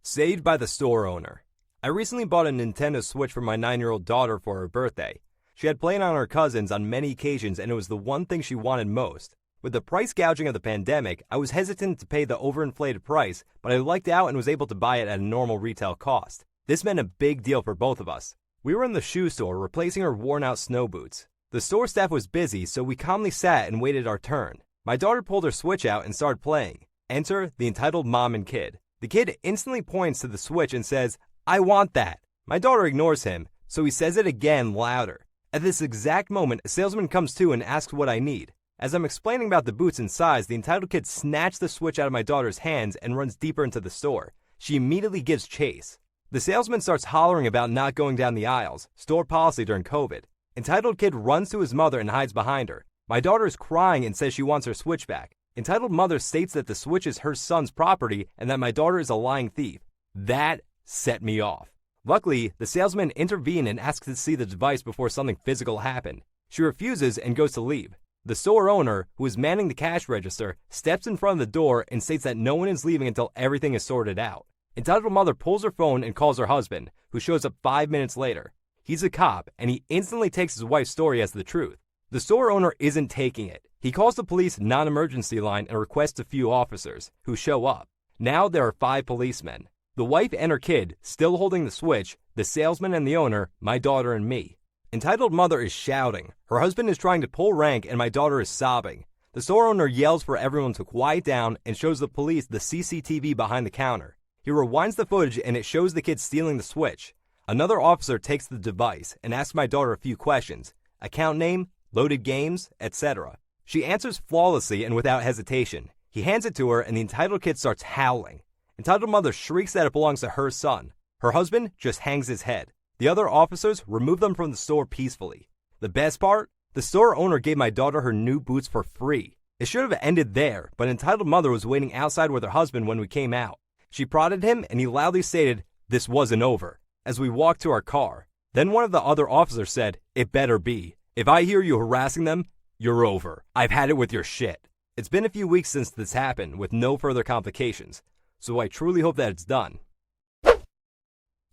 Saved by the store owner. I recently bought a Nintendo Switch for my 9-year-old daughter for her birthday. She had played on her cousins on many occasions and it was the one thing she wanted most. With the price gouging of the pandemic, I was hesitant to pay the overinflated price, but I lucked out and was able to buy it at a normal retail cost. This meant a big deal for both of us. We were in the shoe store replacing her worn-out snow boots. The store staff was busy, so we calmly sat and waited our turn. My daughter pulled her Switch out and started playing. Enter the entitled mom and kid. The kid instantly points to the Switch and says, "I want that." My daughter ignores him, so he says it again louder. At this exact moment, a salesman comes to and asks what I need. As I'm explaining about the boots and size, the entitled kid snatched the Switch out of my daughter's hands and runs deeper into the store. She immediately gives chase. The salesman starts hollering about not going down the aisles, store policy during COVID. Entitled kid runs to his mother and hides behind her. My daughter is crying and says she wants her Switch back. Entitled mother states that the Switch is her son's property and that my daughter is a lying thief. That set me off. Luckily, the salesman intervened and asks to see the device before something physical happened. She refuses and goes to leave. The store owner, who is manning the cash register, steps in front of the door and states that no one is leaving until everything is sorted out. Entitled mother pulls her phone and calls her husband, who shows up 5 minutes later. He's a cop, and he instantly takes his wife's story as the truth. The store owner isn't taking it. He calls the police non-emergency line and requests a few officers, who show up. Now there are 5 policemen. The wife and her kid, still holding the Switch, the salesman and the owner, my daughter and me. Entitled mother is shouting. Her husband is trying to pull rank and my daughter is sobbing. The store owner yells for everyone to quiet down and shows the police the CCTV behind the counter. He rewinds the footage and it shows the kid stealing the Switch. Another officer takes the device and asks my daughter a few questions. Account name, loaded games, etc. She answers flawlessly and without hesitation. He hands it to her and the entitled kid starts howling. Entitled mother shrieks that it belongs to her son. Her husband just hangs his head. The other officers remove them from the store peacefully. The best part? The store owner gave my daughter her new boots for free. It should have ended there, but entitled mother was waiting outside with her husband when we came out. She prodded him and he loudly stated, "This wasn't over," as we walked to our car. Then one of the other officers said, "It better be. If I hear you harassing them, you're over. I've had it with your shit." It's been a few weeks since this happened with no further complications, so I truly hope that it's done.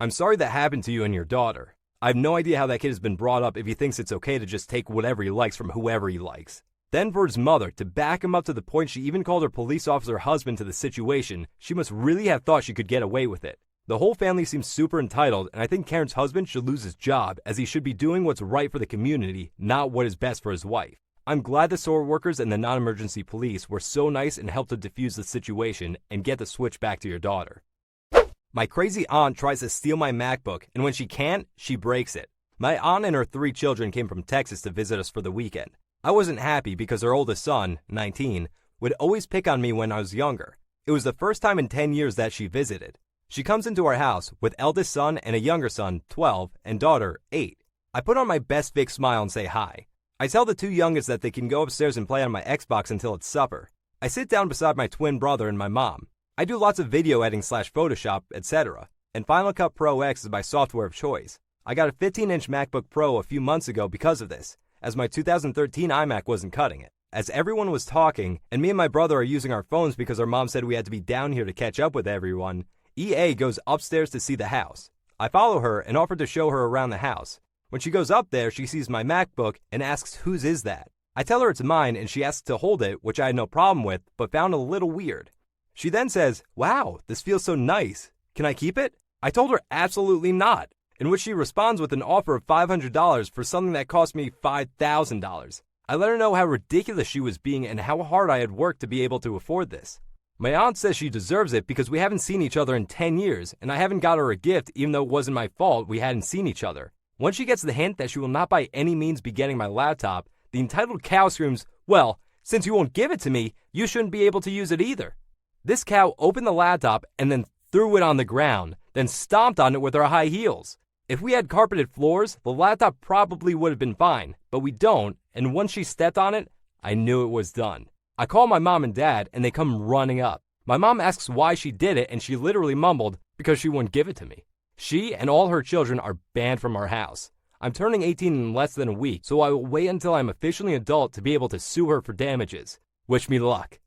I'm sorry that happened to you and your daughter. I have no idea how that kid has been brought up if he thinks it's okay to just take whatever he likes from whoever he likes. Then for his mother, to back him up to the point she even called her police officer husband to the situation, she must really have thought she could get away with it. The whole family seems super entitled, and I think Karen's husband should lose his job, as he should be doing what's right for the community, not what is best for his wife. I'm glad the store workers and the non-emergency police were so nice and helped to defuse the situation and get the Switch back to your daughter. My crazy aunt tries to steal my MacBook, and when she can't, she breaks it. My aunt and her 3 children came from Texas to visit us for the weekend. I wasn't happy because her oldest son, 19, would always pick on me when I was younger. It was the first time in 10 years that she visited. She comes into our house with eldest son and a younger son, 12, and daughter, 8. I put on my best fake smile and say hi. I tell the 2 youngest that they can go upstairs and play on my Xbox until it's supper. I sit down beside my twin brother and my mom. I do lots of video editing / Photoshop, etc. And Final Cut Pro X is my software of choice. I got a 15-inch MacBook Pro a few months ago because of this, as my 2013 iMac wasn't cutting it. As everyone was talking, and me and my brother are using our phones because our mom said we had to be down here to catch up with everyone, EA goes upstairs to see the house. I follow her and offer to show her around the house. When she goes up there, she sees my MacBook and asks whose is that. I tell her it's mine and she asks to hold it, which I had no problem with, but found a little weird. She then says, "Wow, this feels so nice. Can I keep it?" I told her absolutely not, in which she responds with an offer of $500 for something that cost me $5,000. I let her know how ridiculous she was being and how hard I had worked to be able to afford this. My aunt says she deserves it because we haven't seen each other in 10 years, and I haven't got her a gift even though it wasn't my fault we hadn't seen each other. Once she gets the hint that she will not by any means be getting my laptop, the entitled cow screams, "Well, since you won't give it to me, you shouldn't be able to use it either." This cow opened the laptop and then threw it on the ground, then stomped on it with her high heels. If we had carpeted floors, the laptop probably would have been fine, but we don't, and once she stepped on it, I knew it was done. I call my mom and dad, and they come running up. My mom asks why she did it, and she literally mumbled, "Because she wouldn't give it to me." She and all her children are banned from our house. I'm turning 18 in less than a week, so I will wait until I'm officially adult to be able to sue her for damages. Wish me luck.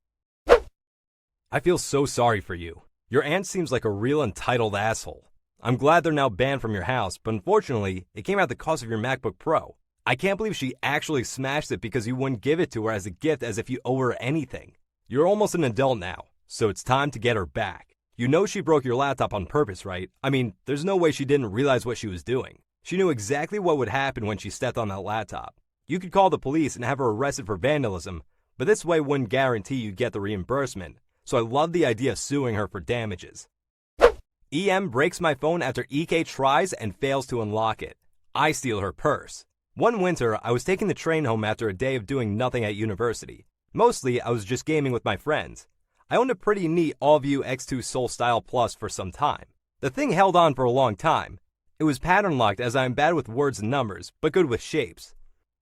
I feel so sorry for you. Your aunt seems like a real entitled asshole. I'm glad they're now banned from your house, but unfortunately, it came at the cost of your MacBook Pro. I can't believe she actually smashed it because you wouldn't give it to her as a gift as if you owe her anything. You're almost an adult now, so it's time to get her back. You know she broke your laptop on purpose, right? I mean, there's no way she didn't realize what she was doing. She knew exactly what would happen when she stepped on that laptop. You could call the police and have her arrested for vandalism, but this way wouldn't guarantee you'd get the reimbursement, so I love the idea of suing her for damages. EM breaks my phone after EK tries and fails to unlock it. I steal her purse. One winter, I was taking the train home after a day of doing nothing at university. Mostly, I was just gaming with my friends. I owned a pretty neat All-View X2 Soul Style Plus for some time. The thing held on for a long time. It was pattern locked as I am bad with words and numbers, but good with shapes.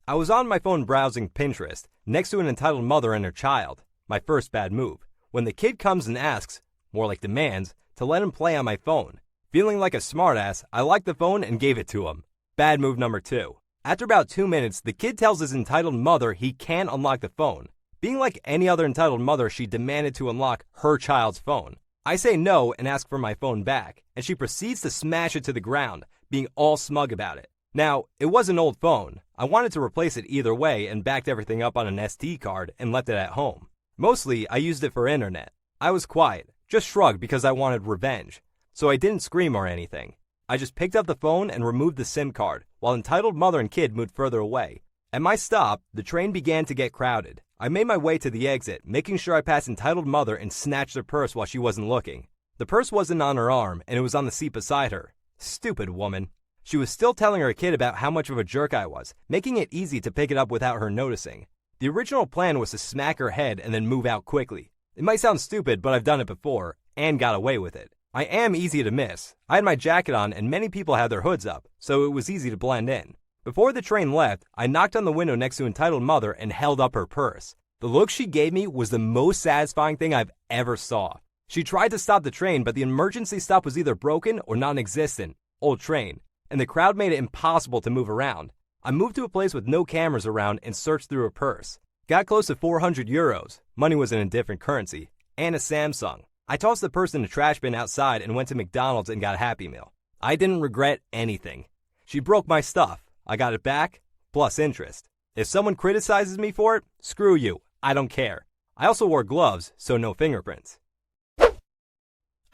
I was on my phone browsing Pinterest, next to an entitled mother and her child, my first bad move, when the kid comes and asks, more like demands, to let him play on my phone. Feeling like a smartass, I liked the phone and gave it to him. Bad move number 2. After about 2 minutes, the kid tells his entitled mother he can't unlock the phone. Being like any other entitled mother, she demanded to unlock her child's phone. I say no and ask for my phone back, and she proceeds to smash it to the ground, being all smug about it. Now, it was an old phone. I wanted to replace it either way and backed everything up on an SD card and left it at home. Mostly, I used it for internet. I was quiet, just shrugged because I wanted revenge. So I didn't scream or anything. I just picked up the phone and removed the SIM card, while entitled mother and kid moved further away. At my stop, the train began to get crowded. I made my way to the exit, making sure I passed entitled mother and snatched her purse while she wasn't looking. The purse wasn't on her arm, and it was on the seat beside her. Stupid woman. She was still telling her kid about how much of a jerk I was, making it easy to pick it up without her noticing. The original plan was to smack her head and then move out quickly. It might sound stupid, but I've done it before, and got away with it. I am easy to miss. I had my jacket on and many people had their hoods up, so it was easy to blend in. Before the train left, I knocked on the window next to entitled mother and held up her purse. The look she gave me was the most satisfying thing I've ever saw. She tried to stop the train, but the emergency stop was either broken or non-existent. Old train. And the crowd made it impossible to move around. I moved to a place with no cameras around and searched through her purse. Got close to 400 euros. Money was in a different currency. And a Samsung. I tossed the purse in the trash bin outside and went to McDonald's and got a Happy Meal. I didn't regret anything. She broke my stuff. I got it back, plus interest. If someone criticizes me for it, screw you. I don't care. I also wore gloves, so no fingerprints.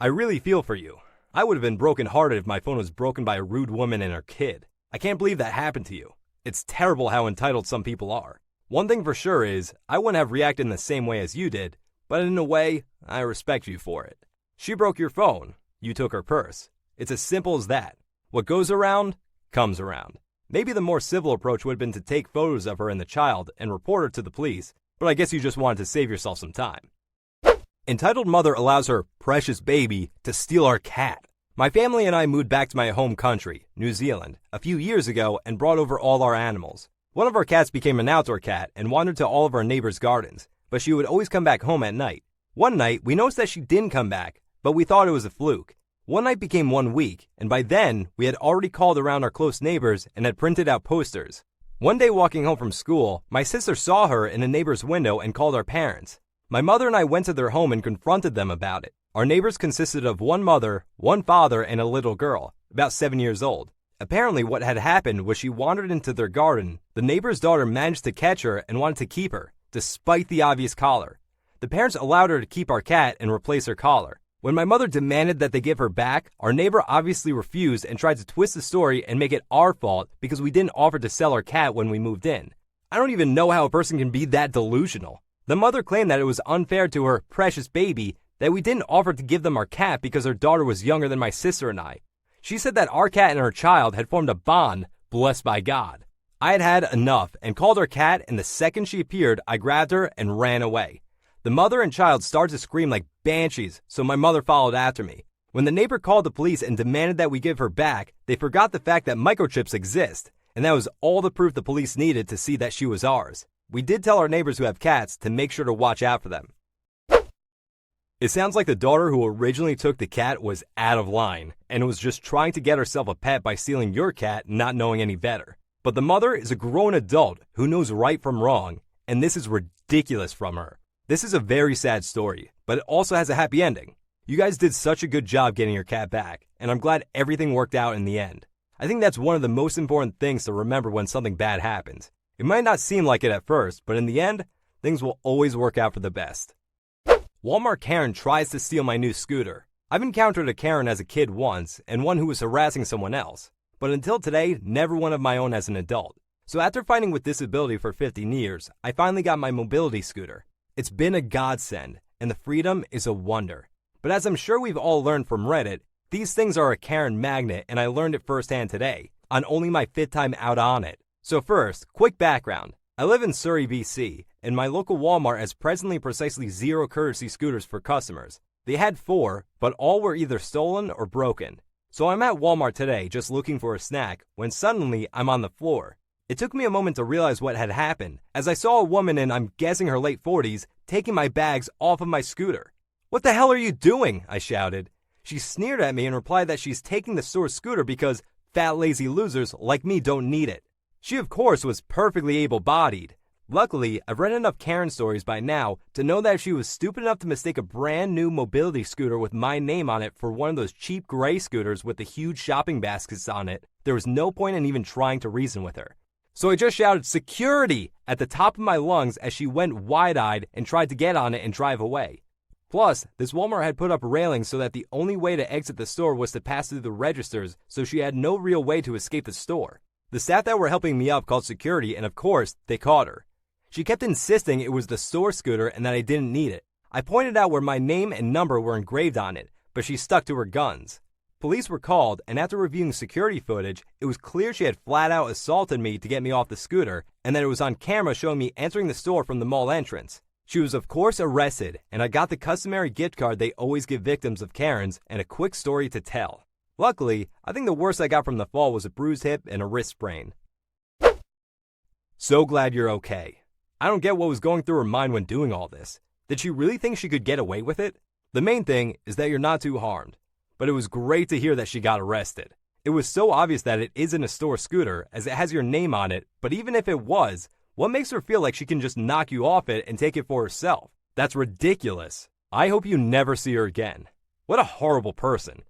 I really feel for you. I would have been brokenhearted if my phone was broken by a rude woman and her kid. I can't believe that happened to you. It's terrible how entitled some people are. One thing for sure is, I wouldn't have reacted in the same way as you did, but in a way, I respect you for it. She broke your phone. You took her purse. It's as simple as that. What goes around, comes around. Maybe the more civil approach would have been to take photos of her and the child and report her to the police, but I guess you just wanted to save yourself some time. Entitled mother allows her precious baby to steal our cat. My family and I moved back to my home country, New Zealand, a few years ago and brought over all our animals. One of our cats became an outdoor cat and wandered to all of our neighbors' gardens, but she would always come back home at night. One night, we noticed that she didn't come back, but we thought it was a fluke. One night became 1 week, and by then, we had already called around our close neighbors and had printed out posters. One day walking home from school, my sister saw her in a neighbor's window and called our parents. My mother and I went to their home and confronted them about it. Our neighbors consisted of one mother, one father, and a little girl, about 7 years old. Apparently what had happened was she wandered into their garden. The neighbor's daughter managed to catch her and wanted to keep her, despite the obvious collar. The parents allowed her to keep our cat and replace her collar. When my mother demanded that they give her back, our neighbor obviously refused and tried to twist the story and make it our fault because we didn't offer to sell our cat when we moved in. I don't even know how a person can be that delusional. The mother claimed that it was unfair to her precious baby that we didn't offer to give them our cat because her daughter was younger than my sister and I. She said that our cat and her child had formed a bond, blessed by God. I had had enough and called her cat, and the second she appeared, I grabbed her and ran away. The mother and child started to scream like banshees, so my mother followed after me. When the neighbor called the police and demanded that we give her back, they forgot the fact that microchips exist, and that was all the proof the police needed to see that she was ours. We did tell our neighbors who have cats to make sure to watch out for them. It sounds like the daughter who originally took the cat was out of line and was just trying to get herself a pet by stealing your cat, not knowing any better. But the mother is a grown adult who knows right from wrong, and this is ridiculous from her. This is a very sad story, but it also has a happy ending. You guys did such a good job getting your cat back, and I'm glad everything worked out in the end. I think that's one of the most important things to remember when something bad happens. It might not seem like it at first, but in the end, things will always work out for the best. Walmart Karen tries to steal my new scooter. I've encountered a Karen as a kid once, and one who was harassing someone else, but until today, never one of my own as an adult. So after fighting with disability for 15 years, I finally got my mobility scooter. It's been a godsend, and the freedom is a wonder. But as I'm sure we've all learned from Reddit, these things are a Karen magnet, and I learned it firsthand today, on only my 5th time out on it. So first, quick background. I live in Surrey, BC, and my local Walmart has presently precisely 0 courtesy scooters for customers. They had 4, but all were either stolen or broken. So I'm at Walmart today just looking for a snack, when suddenly I'm on the floor. It took me a moment to realize what had happened, as I saw a woman in, I'm guessing, her late 40s, taking my bags off of my scooter. "What the hell are you doing?" I shouted. She sneered at me and replied that she's taking the store's scooter because fat lazy losers like me don't need it. She of course was perfectly able-bodied. Luckily, I've read enough Karen stories by now to know that if she was stupid enough to mistake a brand new mobility scooter with my name on it for one of those cheap gray scooters with the huge shopping baskets on it, there was no point in even trying to reason with her. So I just shouted "security" at the top of my lungs as she went wide-eyed and tried to get on it and drive away. Plus, this Walmart had put up railings so that the only way to exit the store was to pass through the registers, so she had no real way to escape the store. The staff that were helping me up called security, and of course, they caught her. She kept insisting it was the store scooter and that I didn't need it. I pointed out where my name and number were engraved on it, but she stuck to her guns. Police were called, and after reviewing security footage, it was clear she had flat out assaulted me to get me off the scooter, and that it was on camera showing me entering the store from the mall entrance. She was of course arrested, and I got the customary gift card they always give victims of Karens and a quick story to tell. Luckily, I think the worst I got from the fall was a bruised hip and a wrist sprain. So glad you're okay. I don't get what was going through her mind when doing all this. Did she really think she could get away with it? The main thing is that you're not too harmed. But it was great to hear that she got arrested. It was so obvious that it isn't a store scooter as it has your name on it, but even if it was, what makes her feel like she can just knock you off it and take it for herself? That's ridiculous. I hope you never see her again. What a horrible person.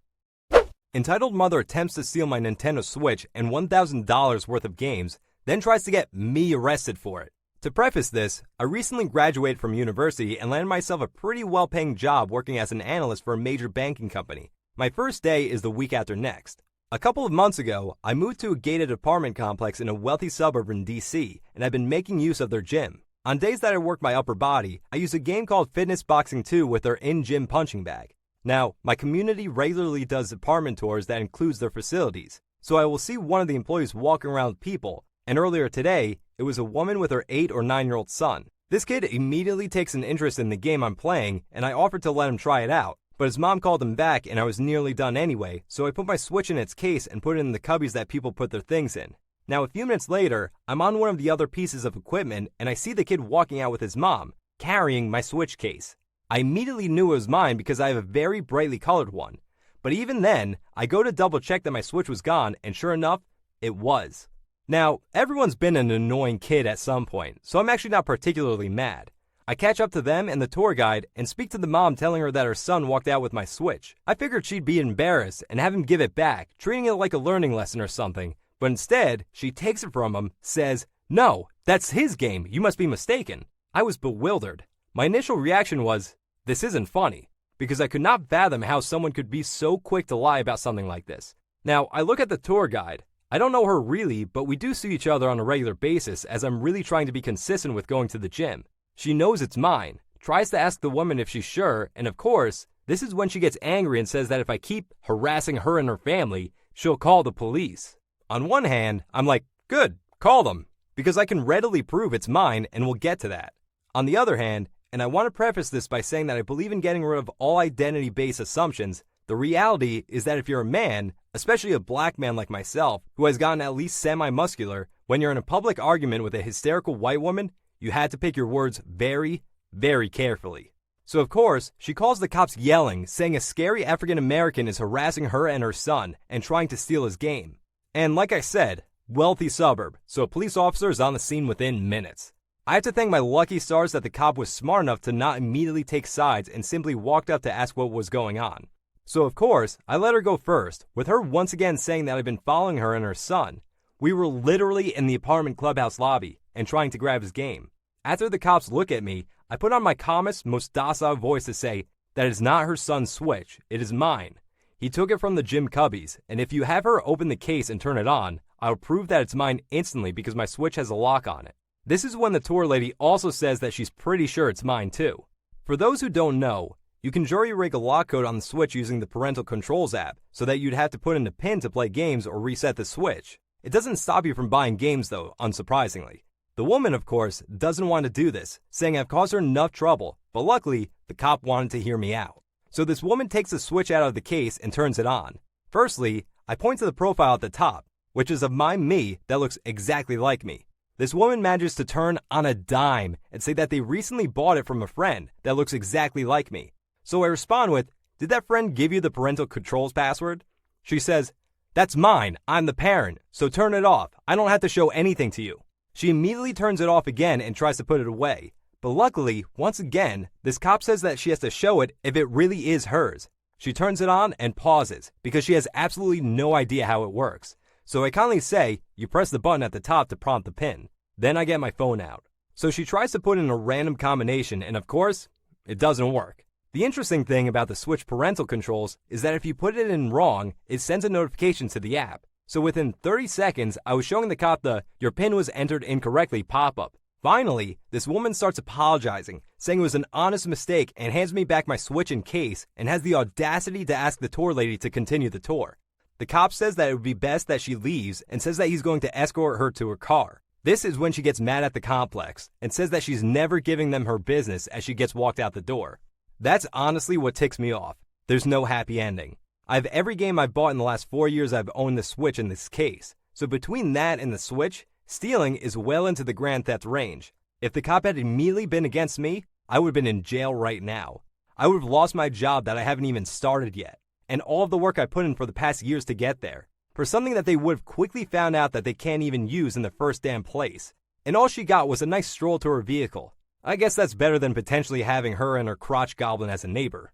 Entitled mother attempts to steal my Nintendo Switch and $1,000 worth of games, then tries to get me arrested for it. To preface this, I recently graduated from university and landed myself a pretty well-paying job working as an analyst for a major banking company. My first day is the week after next. A couple of months ago, I moved to a gated apartment complex in a wealthy suburb in DC, and I've been making use of their gym. On days that I work my upper body, I use a game called Fitness Boxing 2 with their in-gym punching bag. Now, my community regularly does apartment tours that includes their facilities, so I will see one of the employees walking around with people, and earlier today, it was a woman with her 8 or 9-year-old son. This kid immediately takes an interest in the game I'm playing, and I offered to let him try it out. But his mom called him back and I was nearly done anyway, so I put my Switch in its case and put it in the cubbies that people put their things in. Now a few minutes later, I'm on one of the other pieces of equipment and I see the kid walking out with his mom, carrying my Switch case. I immediately knew it was mine because I have a very brightly colored one. But even then, I go to double check that my Switch was gone, and sure enough, it was. Now, everyone's been an annoying kid at some point, so I'm actually not particularly mad. I catch up to them and the tour guide and speak to the mom telling her that her son walked out with my Switch. I figured she'd be embarrassed and have him give it back, treating it like a learning lesson or something. But instead, she takes it from him, says, "No, that's his game, you must be mistaken." I was bewildered. My initial reaction was, this isn't funny, because I could not fathom how someone could be so quick to lie about something like this. Now, I look at the tour guide. I don't know her really, but we do see each other on a regular basis as I'm really trying to be consistent with going to the gym. She knows it's mine, tries to ask the woman if she's sure, and of course, this is when she gets angry and says that if I keep harassing her and her family, she'll call the police. On one hand, I'm like, good, call them, because I can readily prove it's mine and we'll get to that. On the other hand, and I want to preface this by saying that I believe in getting rid of all identity-based assumptions, the reality is that if you're a man, especially a black man like myself, who has gotten at least semi-muscular, when you're in a public argument with a hysterical white woman, you had to pick your words very, very carefully. So of course, she calls the cops yelling, saying a scary African American is harassing her and her son and trying to steal his game. And like I said, wealthy suburb, so a police officer is on the scene within minutes. I have to thank my lucky stars that the cop was smart enough to not immediately take sides and simply walked up to ask what was going on. So of course, I let her go first, with her once again saying that I'd been following her and her son. We were literally in the apartment clubhouse lobby and trying to grab his game. After the cops look at me, I put on my calmest, most docile voice to say that it's not her son's Switch, it is mine. He took it from the gym cubbies, and if you have her open the case and turn it on, I'll prove that it's mine instantly because my Switch has a lock on it. This is when the tour lady also says that she's pretty sure it's mine too. For those who don't know, you can jury-rig a lock code on the Switch using the Parental Controls app, so that you'd have to put in a PIN to play games or reset the Switch. It doesn't stop you from buying games though, unsurprisingly. The woman, of course, doesn't want to do this, saying I've caused her enough trouble, but luckily, the cop wanted to hear me out. So this woman takes the Switch out of the case and turns it on. Firstly, I point to the profile at the top, which is of my me that looks exactly like me. This woman manages to turn on a dime and say that they recently bought it from a friend that looks exactly like me. So I respond with, "Did that friend give you the parental controls password?" She says, "That's mine, I'm the parent, so turn it off, I don't have to show anything to you." She immediately turns it off again and tries to put it away. But luckily, once again, this cop says that she has to show it if it really is hers. She turns it on and pauses because she has absolutely no idea how it works. So I kindly say, you press the button at the top to prompt the PIN. Then I get my phone out. So she tries to put in a random combination and of course, it doesn't work. The interesting thing about the Switch parental controls is that if you put it in wrong, it sends a notification to the app. So within 30 seconds, I was showing the cop the "your PIN was entered incorrectly" pop-up. Finally, this woman starts apologizing, saying it was an honest mistake and hands me back my Switch in case and has the audacity to ask the tour lady to continue the tour. The cop says that it would be best that she leaves and says that he's going to escort her to her car. This is when she gets mad at the complex and says that she's never giving them her business as she gets walked out the door. That's honestly what ticks me off. There's no happy ending. I have every game I've bought in the last 4 years I've owned the Switch in this case. So between that and the Switch, stealing is well into the grand theft range. If the cop had immediately been against me, I would have been in jail right now. I would have lost my job that I haven't even started yet, and all of the work I put in for the past years to get there, for something that they would have quickly found out that they can't even use in the first damn place. And all she got was a nice stroll to her vehicle. I guess that's better than potentially having her and her crotch goblin as a neighbor.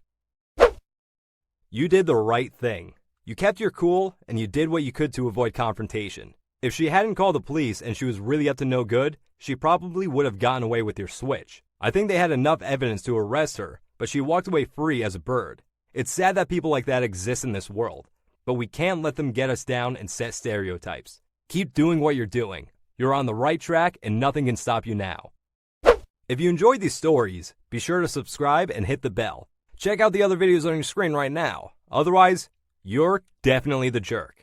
You did the right thing. You kept your cool, and you did what you could to avoid confrontation. If she hadn't called the police and she was really up to no good, she probably would have gotten away with your Switch. I think they had enough evidence to arrest her, but she walked away free as a bird. It's sad that people like that exist in this world, but we can't let them get us down and set stereotypes. Keep doing what you're doing. You're on the right track and nothing can stop you now. If you enjoyed these stories, be sure to subscribe and hit the bell. Check out the other videos on your screen right now. Otherwise, you're definitely the jerk.